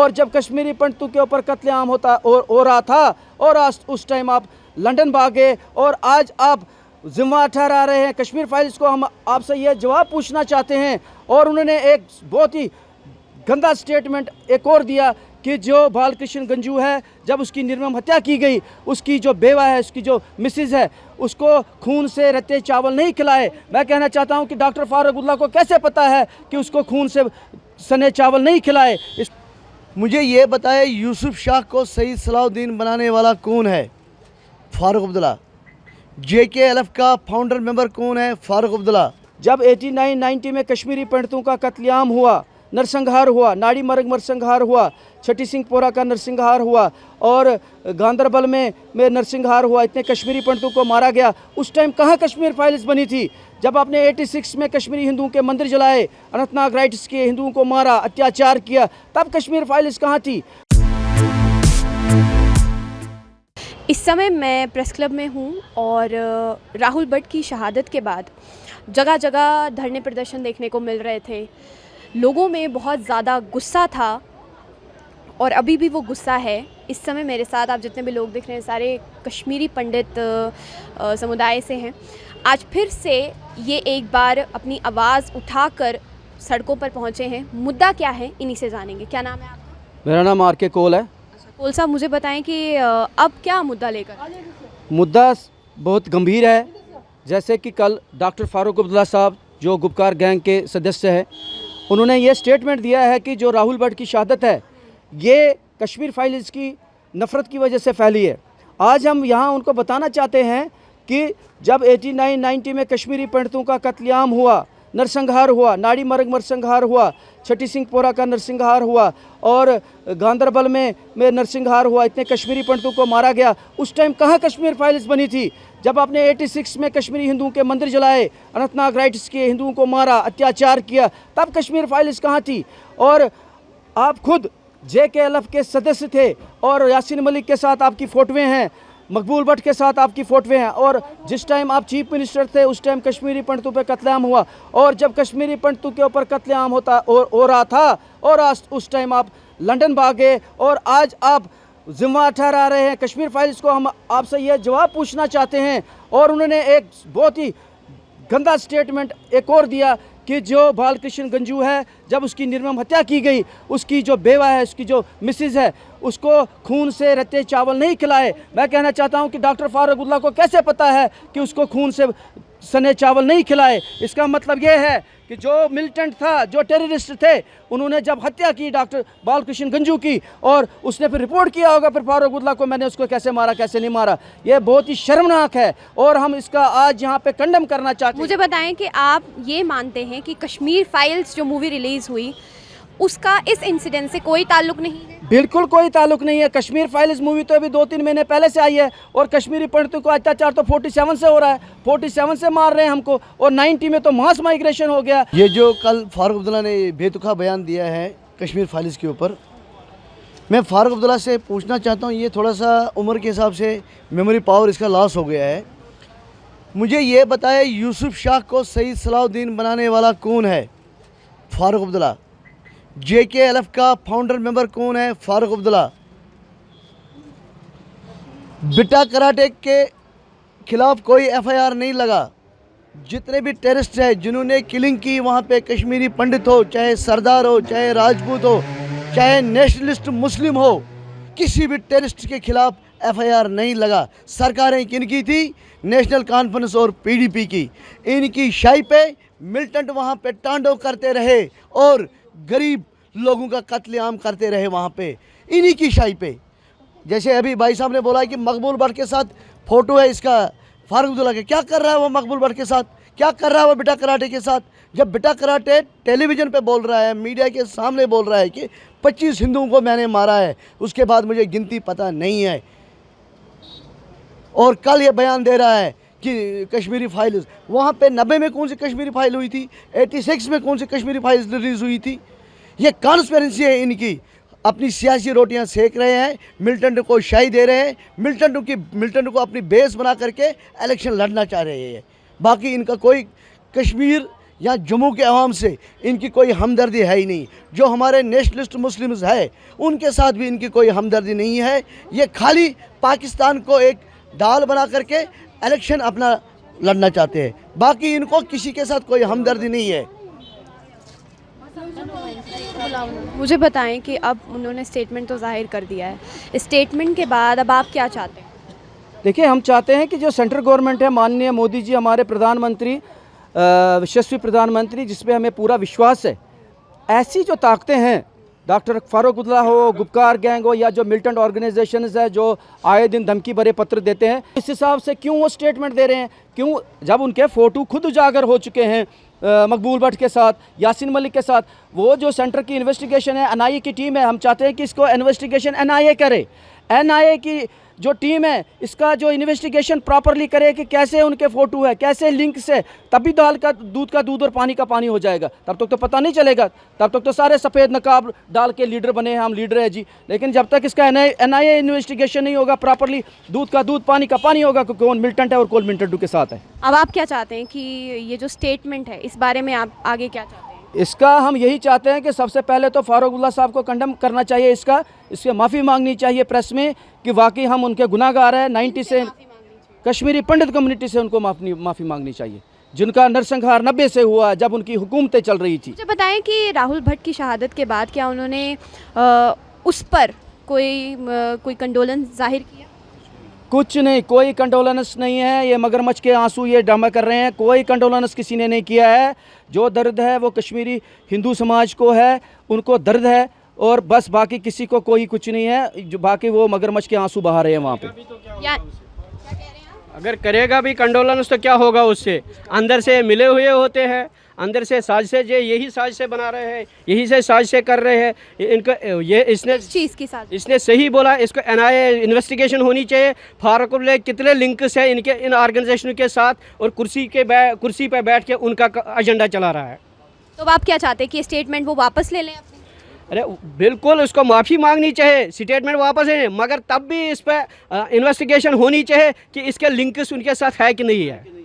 और जब कश्मीरी पंडितों के ऊपर कत्लेआम हो रहा था और आज उस टाइम आप लंदन भागे और आज आप जिम्मा ठहरा रहे हैं कश्मीर फाइल्स को। हम आपसे यह जवाब पूछना चाहते हैं। और उन्होंने एक बहुत ही गंदा स्टेटमेंट एक और दिया कि जो बालकृष्ण गंजू है, जब उसकी निर्मम हत्या की गई, उसकी जो बेवा है, उसकी जो मिसेज है, उसको खून से रत्ते चावल नहीं खिलाए। मैं कहना चाहता हूं कि डॉक्टर फारूकुल्लाह को कैसे पता है कि उसको खून से सने चावल नहीं खिलाए। मुझे ये बताए यूसुफ शाह को सईद सलाहुद्दीन बनाने वाला कौन है? फारूक अब्दुल्ला। JKLF का फाउंडर मेंबर कौन है? फारूक अब्दुल्ला। जब 89-90 में कश्मीरी पंडितों का कत्लेआम हुआ, नरसंहार हुआ, नाड़ी मर्ग नरसंहार हुआ, छठी सिंहपोरा का नरसंहार हुआ और गांदरबल में नरसंहार हुआ, इतने कश्मीरी पंडितों को मारा गया। उस टाइम कहाँ कश्मीर फाइल्स बनी थी? जब आपने 86 में कश्मीरी हिंदुओं के मंदिर जलाए, अनंतनाग राइट्स के हिंदुओं को मारा, अत्याचार किया, तब कश्मीर फाइल्स कहाँ थी? इस समय मैं प्रेस क्लब में हूँ और राहुल भट्ट की शहादत के बाद जगह जगह धरने प्रदर्शन देखने को मिल रहे थे। लोगों में बहुत ज़्यादा गुस्सा था और अभी भी वो गुस्सा है। इस समय मेरे साथ आप जितने भी लोग दिख रहे हैं सारे कश्मीरी पंडित समुदाय से हैं। आज फिर से ये एक बार अपनी आवाज़ उठाकर सड़कों पर पहुँचे हैं। मुद्दा क्या है, इन्हीं से जानेंगे। क्या नाम है आपका? मेरा नाम RK कोल है। कोल साहब, मुझे बताएं कि अब क्या मुद्दा लेकर? मुद्दा बहुत गंभीर है। जैसे कि कल डॉक्टर फारूक अब्दुल्ला साहब जो गुपकार गैंग के सदस्य हैं, उन्होंने ये स्टेटमेंट दिया है कि जो राहुल भट्ट की शहादत है ये कश्मीर फाइल्स की नफ़रत की वजह से फैली है। आज हम यहाँ उनको बताना चाहते हैं कि जब 89-90 में कश्मीरी पंडितों का कत्लेआम हुआ, नरसंहार हुआ, नाड़ी मर्ग नरसंहार हुआ, छठी सिंहपोरा का नरसंहार हुआ और गांदरबल में नरसंहार हुआ, इतने कश्मीरी पंडितों को मारा गया। उस टाइम कहाँ कश्मीर फाइल्स बनी थी? जब आपने 86 में कश्मीरी हिंदुओं के मंदिर जलाए, अनंतनाग राइट्स के हिंदुओं को मारा, अत्याचार किया, तब कश्मीर फाइल्स कहाँ थी? और आप खुद JKLF के सदस्य थे और यासीन मलिक के साथ आपकी फ़ोटोएँ हैं, मकबूल भट्ट के साथ आपकी फ़ोटोएँ हैं। और जिस टाइम आप चीफ मिनिस्टर थे उस टाइम कश्मीरी पंडितों पर कत्लेआम हुआ और जब कश्मीरी पंडितों के ऊपर कत्लेआम हो रहा था और आज उस टाइम आप लंदन भागे और आज आप जिम्मा ठहरा रहे हैं कश्मीर फाइल्स को। हम आपसे यह जवाब पूछना चाहते हैं। और उन्होंने एक बहुत ही गंदा स्टेटमेंट एक और दिया कि जो बालकृष्ण गंजू है, जब उसकी निर्मम हत्या की गई, उसकी जो बेवा है, उसकी जो मिसेज है, उसको खून से रत्ते चावल नहीं खिलाए। मैं कहना चाहता हूं कि डॉक्टर फारूकुल्लाह को कैसे पता है कि उसको खून से सने चावल नहीं खिलाए? इसका मतलब ये है कि जो मिलिटेंट था, जो टेररिस्ट थे, उन्होंने जब हत्या की डॉक्टर बालकृष्ण गंजू की और उसने फिर रिपोर्ट किया होगा फिर फारूकुल्लाह को, मैंने उसको कैसे मारा कैसे नहीं मारा। ये बहुत ही शर्मनाक है और हम इसका आज यहाँ पे कंडम करना चाहते हैं। मुझे बताएं कि आप ये मानते हैं कि कश्मीर फाइल्स जो मूवी रिलीज़ हुई उसका इस इंसिडेंट से कोई ताल्लुक नहीं है? बिल्कुल कोई ताल्लुक नहीं है। कश्मीर फाइल्स मूवी तो अभी 2-3 महीने पहले से आई है और कश्मीरी पंडितों को अत्याचार तो 47 से हो रहा है, 47 से मार रहे हैं हमको और 90 में तो मास माइग्रेशन हो गया। ये जो कल फारूक अब्दुल्ला ने बेतुका बयान दिया है कश्मीर फाइल्स के ऊपर, मैं फारूक अब्दुल्ला से पूछना चाहता हूँ, ये थोड़ा सा उम्र के हिसाब से मेमोरी पावर इसका लॉस हो गया है। मुझे ये बताए यूसुफ शाह को सईद सलाहुद्दीन बनाने वाला कौन है? फारूक अब्दुल्ला। JKLF का फाउंडर मेंबर कौन है? फारूक अब्दुल्ला। बिटा कराटे के खिलाफ कोई FIR नहीं लगा। जितने भी टेररिस्ट हैं जिन्होंने किलिंग की, वहाँ पे कश्मीरी पंडित हो, चाहे सरदार हो, चाहे राजपूत हो, चाहे नेशनलिस्ट मुस्लिम हो, किसी भी टेररिस्ट के खिलाफ FIR नहीं लगा। सरकारें किनकी थी? नेशनल कॉन्फ्रेंस और PDP की। इनकी शाही पे मिलिटेंट वहाँ पे तांडव करते रहे और गरीब लोगों का कत्लेआम करते रहे वहाँ पे, इन्हीं की शाही पे। जैसे अभी भाई साहब ने बोला कि मकबूल भट्ट के साथ फ़ोटो है इसका, फारूक अब्दुल्ला के। क्या कर रहा है वो मकबूल भट्ट के साथ? क्या कर रहा है वो बिटा कराटे के साथ? जब बिटा कराटे टेलीविज़न पे बोल रहा है, मीडिया के सामने बोल रहा है कि 25 हिंदुओं को मैंने मारा है, उसके बाद मुझे गिनती पता नहीं है, और कल ये बयान दे रहा है कि कश्मीरी फाइल्स, वहाँ पे 90 में कौन सी कश्मीरी फाइल हुई थी? 86 में कौन सी कश्मीरी फाइल्स रिलीज़ हुई थी? ये कॉन्स्पिरेंसी है इनकी। अपनी सियासी रोटियां सेक रहे हैं, मिलिटेंट को शाही दे रहे हैं, मिलिटेंट को अपनी बेस बना करके इलेक्शन लड़ना चाह रहे हैं। बाकी इनका कोई कश्मीर या जम्मू के अवाम से इनकी कोई हमदर्दी है ही नहीं। जो हमारे नेशनलिस्ट मुस्लिम्स है उनके साथ भी इनकी कोई हमदर्दी नहीं है। ये खाली पाकिस्तान को एक डाल बना करके इलेक्शन अपना लड़ना चाहते हैं, बाकी इनको किसी के साथ कोई हमदर्दी नहीं है। मुझे बताएं कि अब उन्होंने स्टेटमेंट तो जाहिर कर दिया है, स्टेटमेंट के बाद अब आप क्या चाहते हैं? देखिए, हम चाहते हैं कि जो सेंट्रल गवर्नमेंट है, माननीय मोदी जी हमारे प्रधानमंत्री, यशस्वी प्रधानमंत्री, जिस पे हमें पूरा विश्वास है, ऐसी जो ताकतें हैं, डॉक्टर फारूक अब्दुल्ला हो, गुपकार गैंग हो, या जो मिलिटेंट ऑर्गेनाइजेशंस है जो आए दिन धमकी भरे पत्र देते हैं, इस हिसाब से क्यों वो स्टेटमेंट दे रहे हैं? क्यों, जब उनके फ़ोटो खुद उजागर हो चुके हैं मकबूल भट्ट के साथ, यासीन मलिक के साथ, वो जो सेंटर की इन्वेस्टिगेशन है, एनआईए की टीम है, हम चाहते हैं कि इसको इन्वेस्टिगेशन एनआईए करे। एनआईए की जो टीम है इसका जो इन्वेस्टिगेशन प्रॉपरली करे कि कैसे उनके फ़ोटो है, कैसे लिंक से, तभी दाल का दूध और पानी का पानी हो जाएगा। तब तक तो पता नहीं चलेगा, तब तक तो सारे सफ़ेद नकाब डाल के लीडर बने हैं, हम लीडर है जी। लेकिन जब तक इसका एनआईए इन्वेस्टिगेशन नहीं होगा प्रॉपरली, दूध का दूध पानी का पानी होगा कि कौन मिलिटेंट है और कौन मिलिटेंट के साथ है। अब आप क्या चाहते हैं कि ये जो स्टेटमेंट है इस बारे में आप आगे क्या चाहते हैं? इसका हम यही चाहते हैं कि सबसे पहले तो फारूक अब्दुल्ला साहब को कंडम करना चाहिए, इसके माफ़ी मांगनी चाहिए प्रेस में कि वाकई हम उनके गुनाहगार हैं। 90 से कश्मीरी पंडित कम्युनिटी से उनको माफ़ी मांगनी चाहिए, जिनका नरसंहार 90 से हुआ जब उनकी हुकूमतें चल रही थी। मुझे बताएं कि राहुल भट्ट की शहादत के बाद क्या उन्होंने उस पर कोई कंडोलेंस जाहिर किया? कुछ नहीं, कोई कंडोलेंस नहीं है। ये मगरमच्छ के आंसू ये ड्रामा कर रहे हैं, कोई कंडोलेंस किसी ने नहीं किया है। जो दर्द है वो कश्मीरी हिंदू समाज को है, उनको दर्द है, और बस बाकी किसी को कोई कुछ नहीं है। जो बाकी वो मगरमच्छ के आंसू बहा रहे हैं वहाँ पे। अगर करेगा भी कंडोलेंस तो क्या होगा उससे? अंदर से मिले हुए होते हैं, अंदर से साजिशें, जो यही साजिशें बना रहे हैं, यही से साजिशें कर रहे हैं। इनको ये इसने चीज़ की साजिश, इसने सही बोला, इसको एनआईए इन्वेस्टिगेशन होनी चाहिए। फारूक अब्दुल्ला कितने लिंक्स हैं इनके इन ऑर्गेनाइजेशन के साथ, और कुर्सी पे बैठ के उनका एजेंडा चला रहा है। तो आप क्या चाहते हैं कि स्टेटमेंट वो वापस ले लें अपनी? अरे बिल्कुल, उसको माफ़ी मांगनी चाहिए, स्टेटमेंट वापस है, मगर तब भी इस पर इन्वेस्टिगेशन होनी चाहिए कि इसके लिंक्स उनके साथ है कि नहीं है।